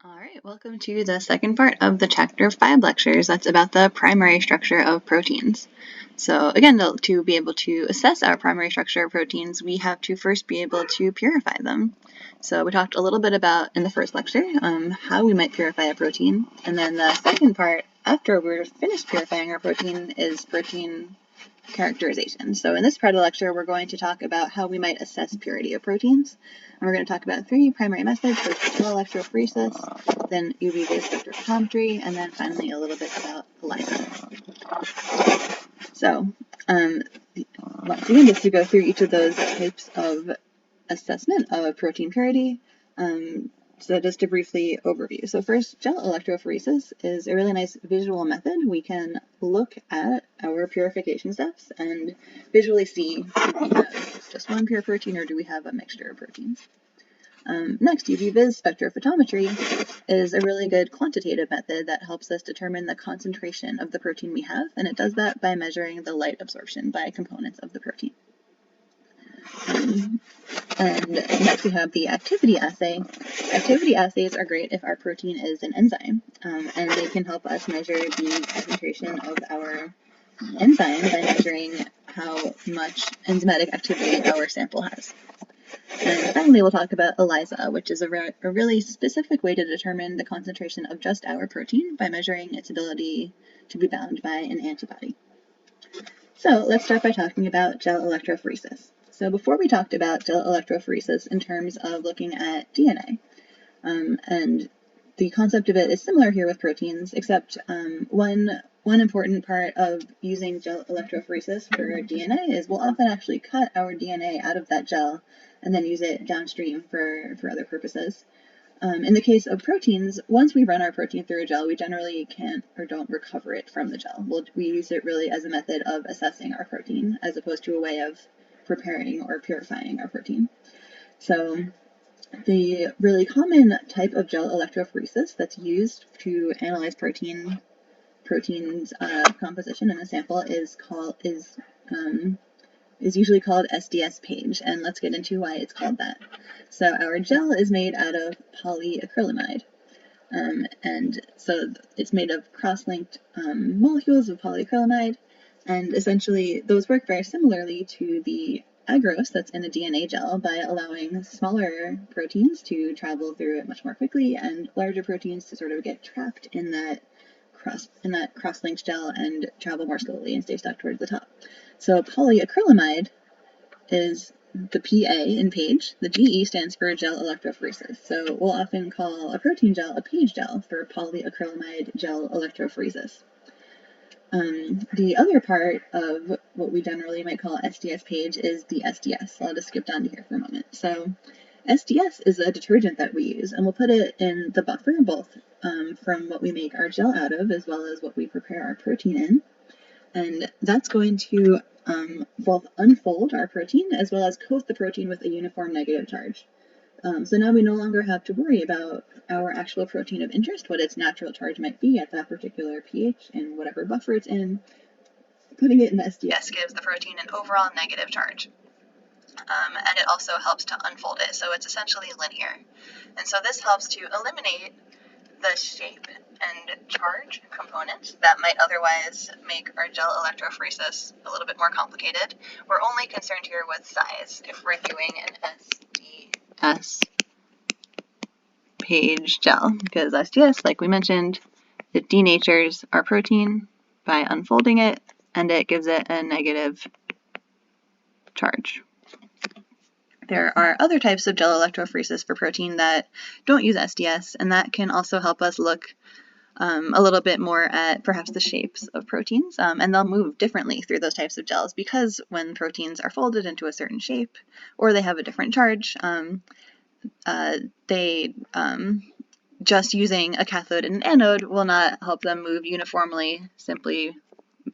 All right, welcome to the second part of the Chapter 5 lectures. That's about the primary structure of proteins. So again, to be able to assess our primary structure of proteins, we have to first be able to purify them. So we talked a little bit about, in the first lecture, how we might purify a protein. And then the second part, after we're finished purifying our protein, is protein characterization. So in this part of the lecture, we're going to talk about how we might assess purity of proteins. And we're going to talk about three primary methods: first gel electrophoresis, then UV-vis spectrophotometry, and then finally a little bit about ELISA. So once again, just to go through each of those types of assessment of protein purity. So just to briefly overview. So first, gel electrophoresis is a really nice visual method. We can look at our purification steps and visually see if we have just one pure protein or do we have a mixture of proteins. Next, UV-vis spectrophotometry is a really good quantitative method that helps us determine the concentration of the protein we have, and it does that by measuring the light absorption by components of the protein. And next we have the activity assay. Activity assays are great if our protein is an enzyme, and they can help us measure the concentration of our enzyme by measuring how much enzymatic activity our sample has. And finally, we'll talk about ELISA, which is a really specific way to determine the concentration of just our protein by measuring its ability to be bound by an antibody. So let's start by talking about gel electrophoresis. So before we talked about gel electrophoresis in terms of looking at DNA, and the concept of it is similar here with proteins, except one important part of using gel electrophoresis for DNA is we'll often actually cut our DNA out of that gel and then use it downstream for other purposes. In the case of proteins, once we run our protein through a gel, we generally can't or don't recover it from the gel. We use it really as a method of assessing our protein as opposed to a way of preparing or purifying our protein. So the really common type of gel electrophoresis that's used to analyze proteins composition in a sample is usually called SDS page, and let's get into why it's called that. So our gel is made out of polyacrylamide, and so it's made of cross-linked molecules of polyacrylamide, and essentially those work very similarly to the agarose that's in a DNA gel by allowing smaller proteins to travel through it much more quickly and larger proteins to sort of get trapped in that cross-linked gel and travel more slowly and stay stuck towards the top. So polyacrylamide is the PA in page. The GE stands for gel electrophoresis. So we'll often call a protein gel a page gel for polyacrylamide gel electrophoresis. The other part of what we generally might call SDS page is the SDS. So I'll just skip down to here for a moment. So SDS is a detergent that we use, and we'll put it in the buffer, both from what we make our gel out of as well as what we prepare our protein in. And that's going to both unfold our protein as well as coat the protein with a uniform negative charge. So now we no longer have to worry about our actual protein of interest, what its natural charge might be at that particular pH and whatever buffer it's in. Putting it in SDS gives the protein an overall negative charge. And it also helps to unfold it, so it's essentially linear. And so this helps to eliminate the shape and charge components that might otherwise make our gel electrophoresis a little bit more complicated. We're only concerned here with size if we're doing an SDS page gel, because SDS, like we mentioned, it denatures our protein by unfolding it, and it gives it a negative charge. There are other types of gel electrophoresis for protein that don't use SDS, and that can also help us look a little bit more at perhaps the shapes of proteins, and they'll move differently through those types of gels because when proteins are folded into a certain shape or they have a different charge, just using a cathode and an anode will not help them move uniformly simply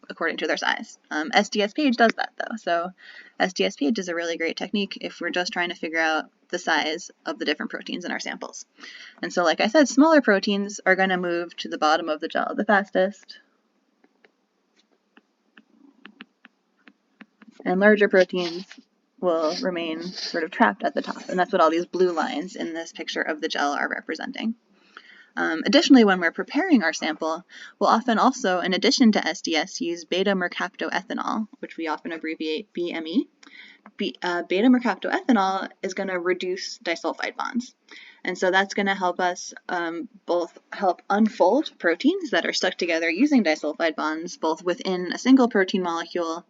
according to their size. SDS page does that though, so SDS page is a really great technique if we're just trying to figure out the size of the different proteins in our samples. And so like I said, smaller proteins are going to move to the bottom of the gel the fastest, and larger proteins will remain sort of trapped at the top, and that's what all these blue lines in this picture of the gel are representing. Additionally, when we're preparing our sample, we'll often also, in addition to SDS, use beta-mercaptoethanol, which we often abbreviate BME. Beta-mercaptoethanol is going to reduce disulfide bonds. And so that's going to help us both help unfold proteins that are stuck together using disulfide bonds, both within a single protein molecule,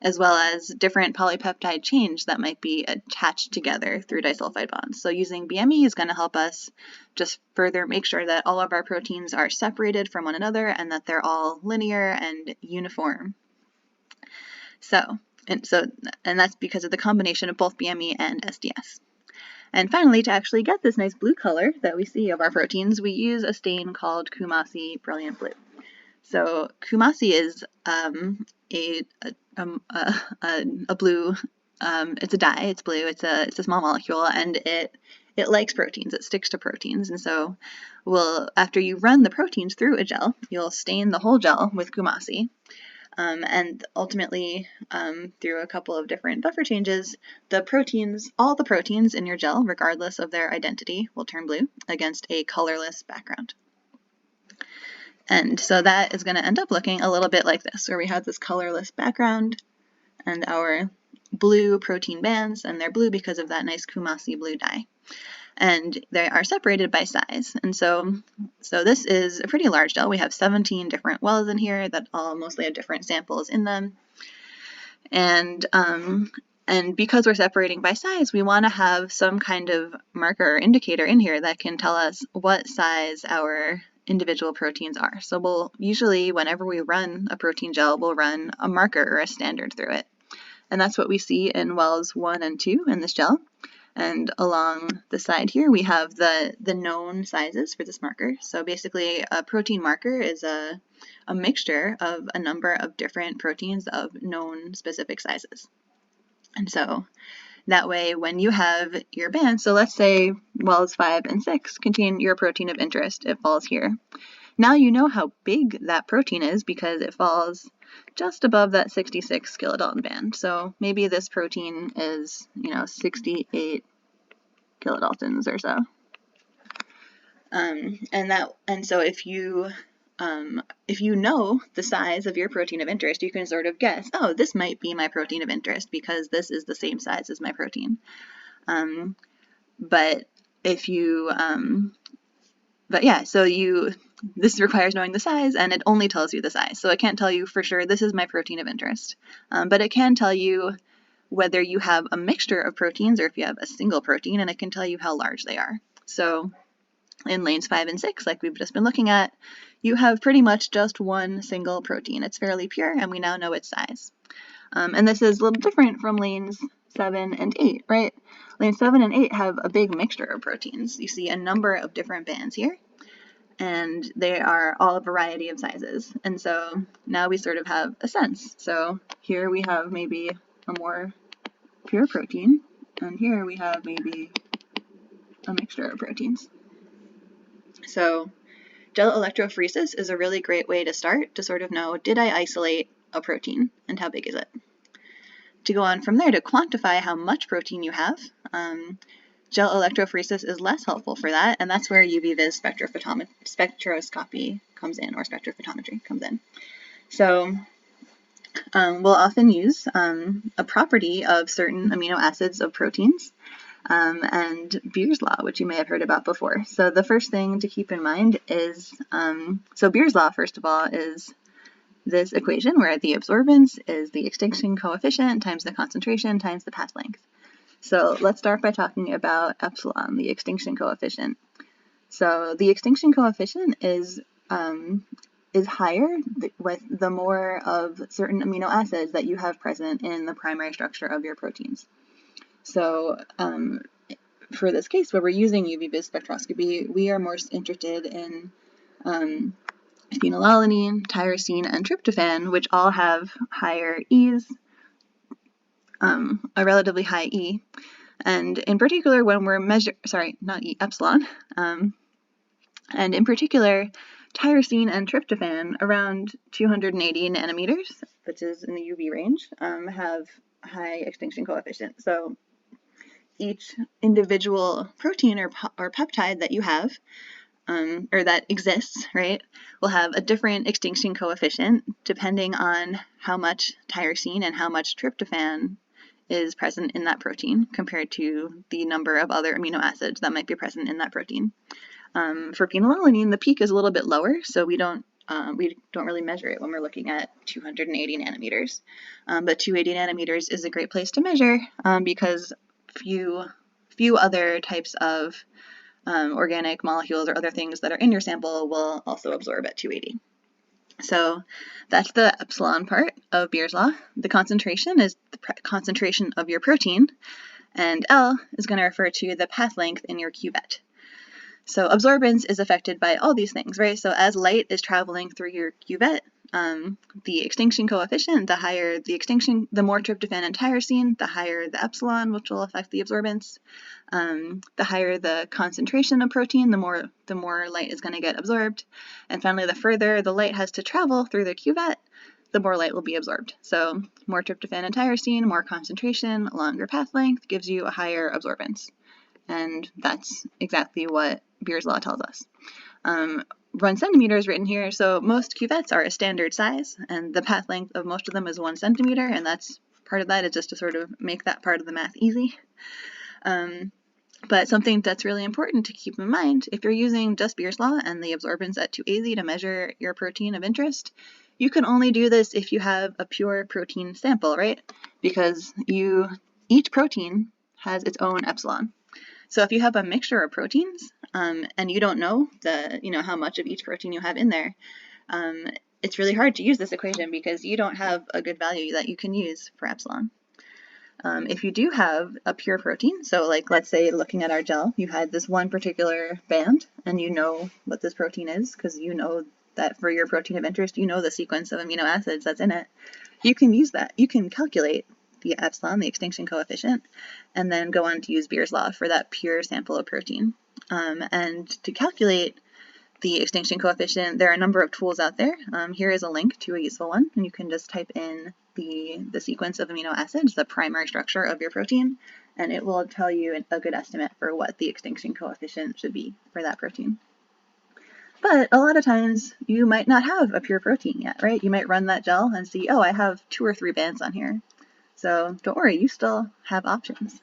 as well as different polypeptide chains that might be attached together through disulfide bonds. So using BME is going to help us just further make sure that all of our proteins are separated from one another and that they're all linear and uniform. And that's because of the combination of both BME and SDS. And finally, to actually get this nice blue color that we see of our proteins, we use a stain called Kumasi Brilliant Blue. So Kumasi is a blue. It's a dye. It's blue. It's a small molecule, and it likes proteins. It sticks to proteins, and so after you run the proteins through a gel, you'll stain the whole gel with Kumasi. And ultimately, through a couple of different buffer changes, all the proteins in your gel, regardless of their identity, will turn blue against a colorless background. And so that is going to end up looking a little bit like this, where we have this colorless background and our blue protein bands, and they're blue because of that nice Kumasi blue dye. And they are separated by size. And so this is a pretty large gel. We have 17 different wells in here that all mostly have different samples in them. And because we're separating by size, we want to have some kind of marker or indicator in here that can tell us what size our individual proteins are. So we'll usually, whenever we run a protein gel, we'll run a marker or a standard through it. And that's what we see in wells 1 and 2 in this gel. And along the side here, we have the known sizes for this marker. So basically, a protein marker is a mixture of a number of different proteins of known specific sizes. And so that way, when you have your band, so let's say wells 5 and 6 contain your protein of interest, it falls here. Now you know how big that protein is because it falls just above that 66 kilodalton band. So maybe this protein is, 68 kilodaltons or so. And so if you know the size of your protein of interest, you can sort of guess, oh, this might be my protein of interest because this is the same size as my protein. This requires knowing the size, and it only tells you the size. So it can't tell you for sure this is my protein of interest, but it can tell you whether you have a mixture of proteins or if you have a single protein, and it can tell you how large they are. So in lanes 5 and 6, like we've just been looking at, you have pretty much just one single protein. It's fairly pure, and we now know its size. And this is a little different from lanes 7 and 8, right? Lanes 7 and 8 have a big mixture of proteins. You see a number of different bands here, and they are all a variety of sizes. And so now we sort of have a sense. So here we have maybe a more pure protein, and here we have maybe a mixture of proteins. So gel electrophoresis is a really great way to start to sort of know, did I isolate a protein and how big is it? To go on from there to quantify how much protein you have, gel electrophoresis is less helpful for that, and that's where UV-vis spectroscopy comes in, or spectrophotometry comes in. So we'll often use a property of certain amino acids of proteins, and Beer's law, which you may have heard about before. So the first thing to keep in mind is, so Beer's law, first of all, is this equation where the absorbance is the extinction coefficient times the concentration times the path length. So let's start by talking about epsilon, the extinction coefficient. So the extinction coefficient is higher with the more of certain amino acids that you have present in the primary structure of your proteins. So for this case, where we're using UV-vis spectroscopy, we are more interested in phenylalanine, tyrosine, and tryptophan, which all have higher E's, a relatively high E. And in particular, when we're epsilon, and in particular, tyrosine and tryptophan around 280 nanometers, which is in the UV range, have high extinction coefficient. So each individual protein or peptide that you have or that exists, right, will have a different extinction coefficient depending on how much tyrosine and how much tryptophan is present in that protein compared to the number of other amino acids that might be present in that protein. For phenylalanine, the peak is a little bit lower, so we don't really measure it when we're looking at 280 nanometers. But 280 nanometers is a great place to measure because few other types of organic molecules or other things that are in your sample will also absorb at 280. So that's the epsilon part of Beer's law. The concentration is the concentration of your protein, and L is going to refer to the path length in your cuvette. So absorbance is affected by all these things, right? So as light is traveling through your cuvette, the extinction coefficient, the higher the extinction, the more tryptophan and tyrosine, the higher the epsilon, which will affect the absorbance. The higher the concentration of protein, the more light is going to get absorbed. And finally, the further the light has to travel through the cuvette, the more light will be absorbed. So more tryptophan and tyrosine, more concentration, longer path length gives you a higher absorbance. And that's exactly what Beer's law tells us. 1 centimeter is written here, so most cuvettes are a standard size, and the path length of most of them is 1 centimeter, and that's part of that is just to sort of make that part of the math easy. But something that's really important to keep in mind, if you're using just Beer's law and the absorbance at 280 to measure your protein of interest, you can only do this if you have a pure protein sample, right? Because each protein has its own epsilon. So if you have a mixture of proteins and you don't know how much of each protein you have in there, it's really hard to use this equation because you don't have a good value that you can use for epsilon. If you do have a pure protein, so like let's say looking at our gel, you had this one particular band and you know what this protein is because you know that for your protein of interest, you know the sequence of amino acids that's in it. You can use that. You can calculate the epsilon, the extinction coefficient, and then go on to use Beer's law for that pure sample of protein. And to calculate the extinction coefficient, there are a number of tools out there. Here is a link to a useful one, and you can just type in the sequence of amino acids, the primary structure of your protein, and it will tell you a good estimate for what the extinction coefficient should be for that protein. But a lot of times you might not have a pure protein yet, right? You might run that gel and see, oh, I have 2 or 3 bands on here. So don't worry, you still have options.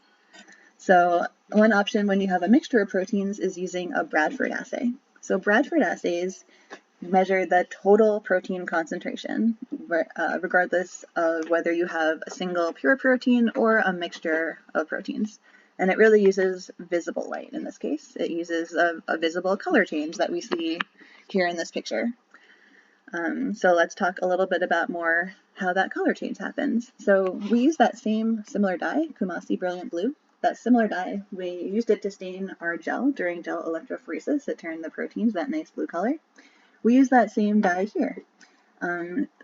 So one option when you have a mixture of proteins is using a Bradford assay. So Bradford assays measure the total protein concentration, regardless of whether you have a single pure protein or a mixture of proteins. And it really uses visible light in this case. It uses a visible color change that we see here in this picture. So let's talk a little bit about more how that color change happens. So we use that same similar dye, Kumasi Brilliant Blue. That similar dye, we used it to stain our gel during gel electrophoresis. It turned the proteins that nice blue color. We use that same dye here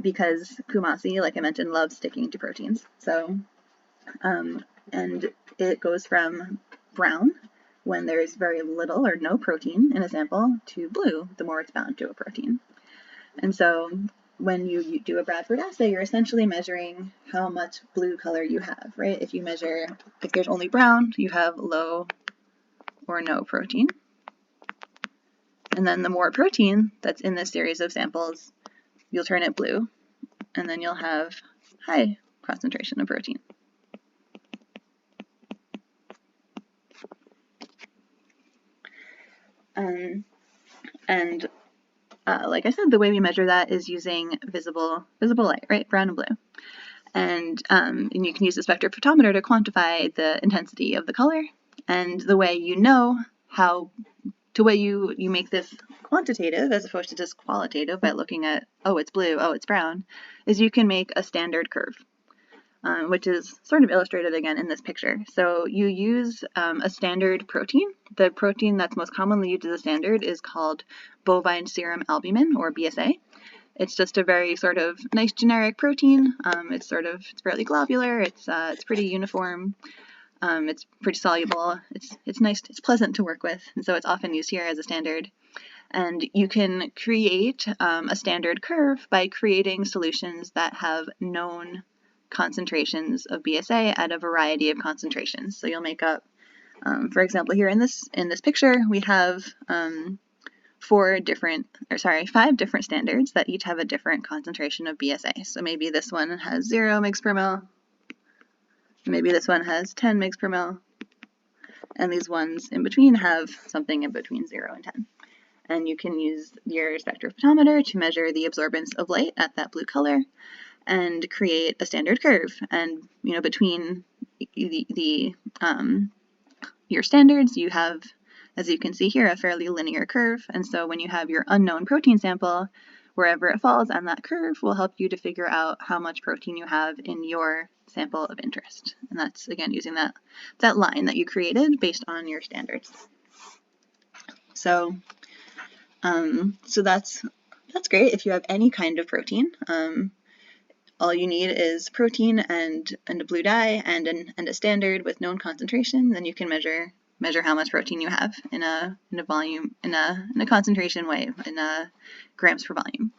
because Kumasi, like I mentioned, loves sticking to proteins. So, and it goes from brown when there's very little or no protein in a sample to blue the more it's bound to a protein. And so when you do a Bradford assay, you're essentially measuring how much blue color you have, right? If there's only brown, you have low or no protein. And then the more protein that's in this series of samples, you'll turn it blue, and then you'll have high concentration of protein. Like I said, the way we measure that is using visible light, right? Brown and blue. And you can use the spectrophotometer to quantify the intensity of the color. And the way you make this quantitative as opposed to just qualitative by looking at, oh, it's blue, oh, it's brown, is you can make a standard curve, which is sort of illustrated again in this picture. So you use a standard protein. The protein that's most commonly used as a standard is called bovine serum albumin, or BSA. It's just a very sort of nice generic protein. It's fairly globular. It's pretty uniform. It's pretty soluble. It's nice. It's pleasant to work with, and so it's often used here as a standard. And you can create a standard curve by creating solutions that have known concentrations of BSA at a variety of concentrations. So you'll make up, for example, here in this picture, we have 5 different standards that each have a different concentration of BSA. So maybe this one has 0 mg per mil, maybe this one has 10 mg per mil, and these ones in between have something in between 0 and 10. And you can use your spectrophotometer to measure the absorbance of light at that blue color and create a standard curve. And between your standards, you have, as you can see here, a fairly linear curve. And so when you have your unknown protein sample, wherever it falls on that curve will help you to figure out how much protein you have in your sample of interest. And that's, again, using that line that you created based on your standards. So that's great if you have any kind of protein. All you need is protein and a blue dye and a standard with known concentration. Then you can measure how much protein you have in a volume, in a concentration way, in grams per volume.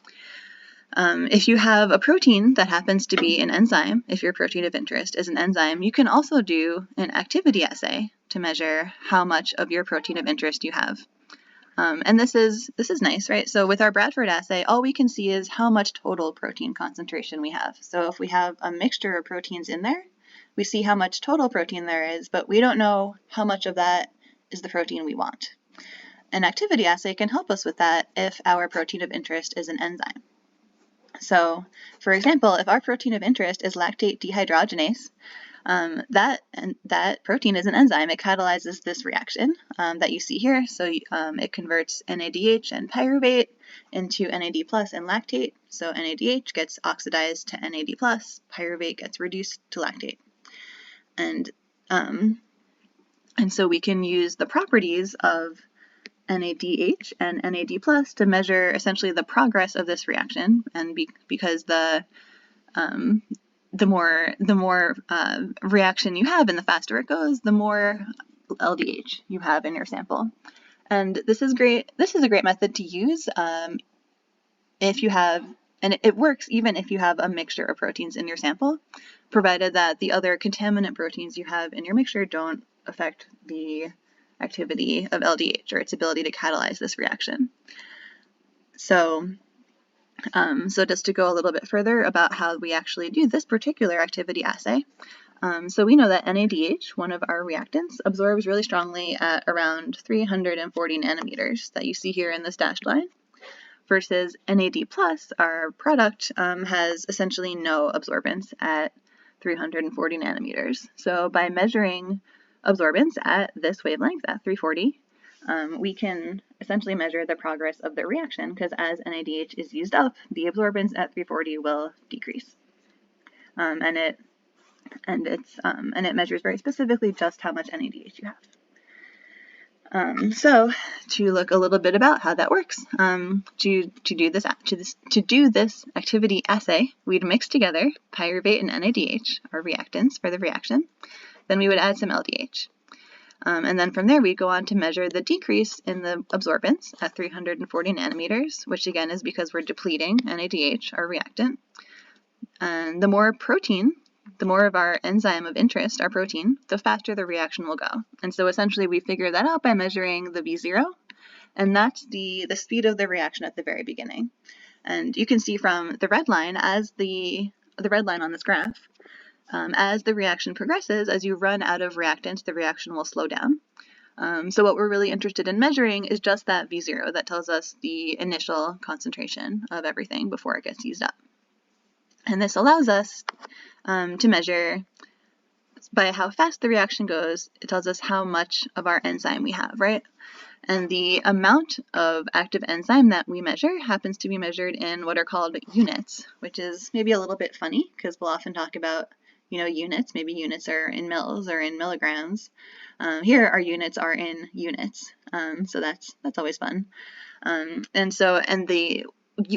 If you have a protein that happens to be an enzyme, if your protein of interest is an enzyme, you can also do an activity assay to measure how much of your protein of interest you have. And this is nice, right? So with our Bradford assay, all we can see is how much total protein concentration we have. So if we have a mixture of proteins in there, we see how much total protein there is, but we don't know how much of that is the protein we want. An activity assay can help us with that if our protein of interest is an enzyme. So, for example, if our protein of interest is lactate dehydrogenase, that protein is an enzyme. It catalyzes this reaction that you see here. So it converts NADH and pyruvate into NAD plus and lactate. So NADH gets oxidized to NAD plus, pyruvate gets reduced to lactate. And so we can use the properties of NADH and NAD plus to measure essentially the progress of this reaction. And because the more reaction you have and the faster it goes, the more LDH you have in your sample. And this is great. This is a great method to use if you have, and it works even if you have a mixture of proteins in your sample, provided that the other contaminant proteins you have in your mixture don't affect the activity of LDH or its ability to catalyze this reaction. So just to go a little bit further about how we actually do this particular activity assay. So we know that NADH, one of our reactants, absorbs really strongly at around 340 nanometers that you see here in this dashed line, versus NAD+, our product, has essentially no absorbance at 340 nanometers. So by measuring absorbance at this wavelength, at 340, we can essentially measure the progress of the reaction, because as NADH is used up, the absorbance at 340 will decrease. And it measures very specifically just how much NADH you have. So to look a little bit about how that works, to do this activity assay, we'd mix together pyruvate and NADH, our reactants for the reaction. Then we would add some LDH. And then from there, we go on to measure the decrease in the absorbance at 340 nanometers, which again is because we're depleting NADH, our reactant. And the more protein, the more of our enzyme of interest, our protein, the faster the reaction will go. And so essentially we figure that out by measuring the V0, and that's the speed of the reaction at the very beginning. And you can see from the red line, as the red line on this graph, as the reaction progresses, as you run out of reactants, the reaction will slow down. So what we're really interested in measuring is just that V0 that tells us the initial concentration of everything before it gets used up. And this allows us to measure by how fast the reaction goes. It tells us how much of our enzyme we have, right? And the amount of active enzyme that we measure happens to be measured in what are called units, which is maybe a little bit funny because we'll often talk about units. Maybe units are in mils or in milligrams. Here our units are in units. So that's always fun.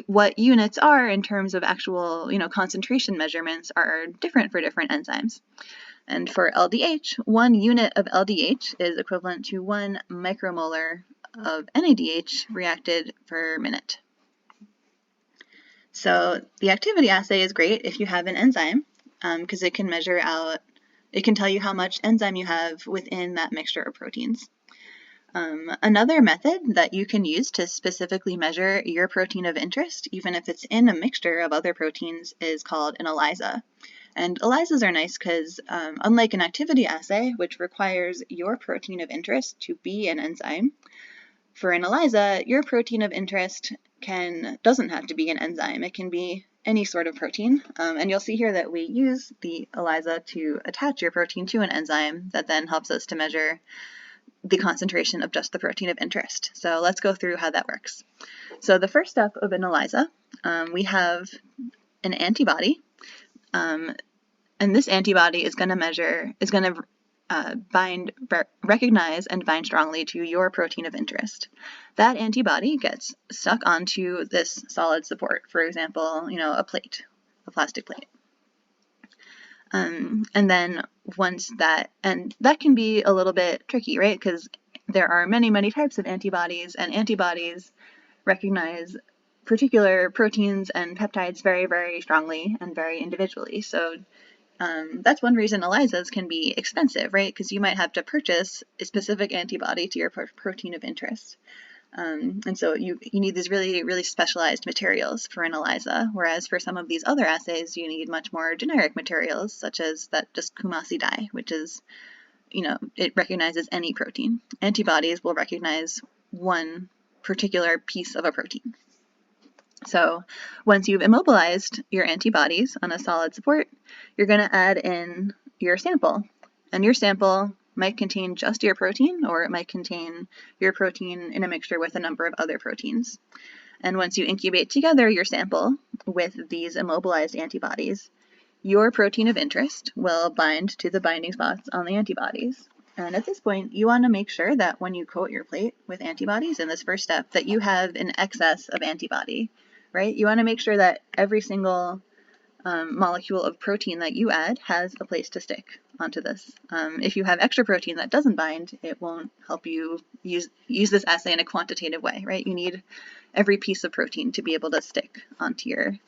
What units are in terms of actual, concentration measurements are different for different enzymes. And for LDH, 1 unit of LDH is equivalent to 1 micromolar of NADH reacted per minute. So the activity assay is great if you have an enzyme, because it can it can tell you how much enzyme you have within that mixture of proteins. Another method that you can use to specifically measure your protein of interest, even if it's in a mixture of other proteins, is called an ELISA. And ELISAs are nice because unlike an activity assay, which requires your protein of interest to be an enzyme, for an ELISA, your protein of interest doesn't have to be an enzyme. It can be any sort of protein. And you'll see here that we use the ELISA to attach your protein to an enzyme that then helps us to measure the concentration of just the protein of interest. So let's go through how that works. So the first step of an ELISA, we have an antibody, and this antibody is going to recognize and bind strongly to your protein of interest. That antibody gets stuck onto this solid support, for example, a plate, a plastic plate. And then and that can be a little bit tricky, right? Because there are many, many types of antibodies, and antibodies recognize particular proteins and peptides very, very strongly and very individually. So that's one reason ELISAs can be expensive, right? Because you might have to purchase a specific antibody to your protein of interest. And so you need these really, really specialized materials for an ELISA, whereas for some of these other assays, you need much more generic materials, such as that just Kumasi dye, which is, it recognizes any protein. Antibodies will recognize one particular piece of a protein. So once you've immobilized your antibodies on a solid support, you're going to add in your sample. And your sample might contain just your protein, or it might contain your protein in a mixture with a number of other proteins. And once you incubate together your sample with these immobilized antibodies, your protein of interest will bind to the binding spots on the antibodies. And at this point, you want to make sure that when you coat your plate with antibodies in this first step, that you have an excess of antibody, right? You want to make sure that every single molecule of protein that you add has a place to stick onto this. If you have extra protein that doesn't bind, it won't help you use this assay in a quantitative way, right? You need every piece of protein to be able to stick onto your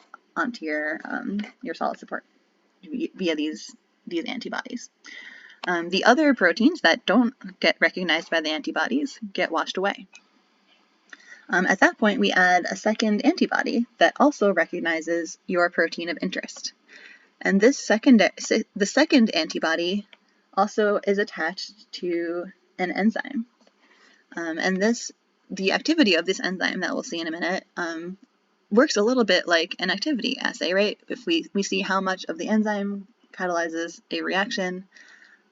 solid support via these antibodies. The other proteins that don't get recognized by the antibodies get washed away. At that point, we add a second antibody that also recognizes your protein of interest. And the second antibody also is attached to an enzyme. And the activity of this enzyme that we'll see in a minute works a little bit like an activity assay, right? If we see how much of the enzyme catalyzes a reaction,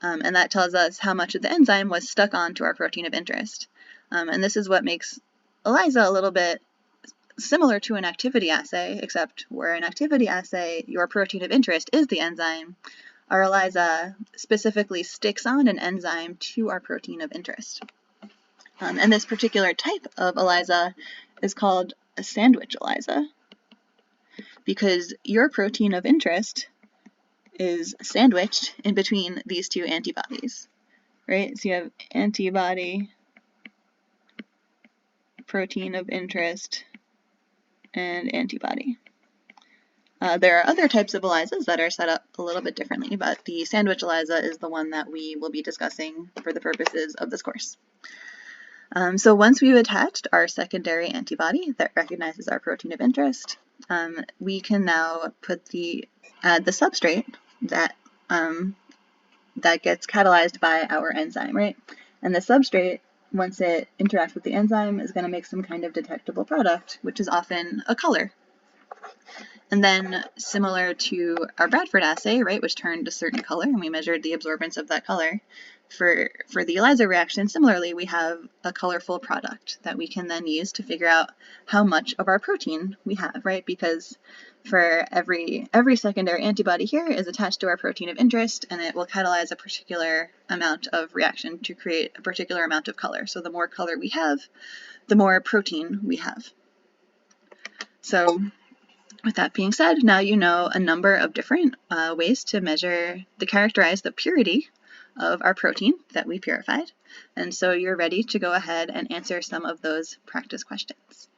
and that tells us how much of the enzyme was stuck onto our protein of interest. And this is what makes ELISA a little bit similar to an activity assay, except where an activity assay, your protein of interest is the enzyme. Our ELISA specifically sticks on an enzyme to our protein of interest. And this particular type of ELISA is called a sandwich ELISA, because your protein of interest is sandwiched in between these two antibodies, right? So you have antibody, protein of interest, and antibody. There are other types of ELISAs that are set up a little bit differently, but the sandwich ELISA is the one that we will be discussing for the purposes of this course. So once we've attached our secondary antibody that recognizes our protein of interest, we can now add the substrate that gets catalyzed by our enzyme, right? And the substrate, once it interacts with the enzyme, is going to make some kind of detectable product, which is often a color. And then, similar to our Bradford assay, right, which turned a certain color, and we measured the absorbance of that color, for the ELISA reaction, similarly, we have a colorful product that we can then use to figure out how much of our protein we have, right? Because for every secondary antibody here is attached to our protein of interest, and it will catalyze a particular amount of reaction to create a particular amount of color. So the more color we have, the more protein we have. So with that being said, now you know a number of different ways to characterize the purity of our protein that we purified. And so you're ready to go ahead and answer some of those practice questions.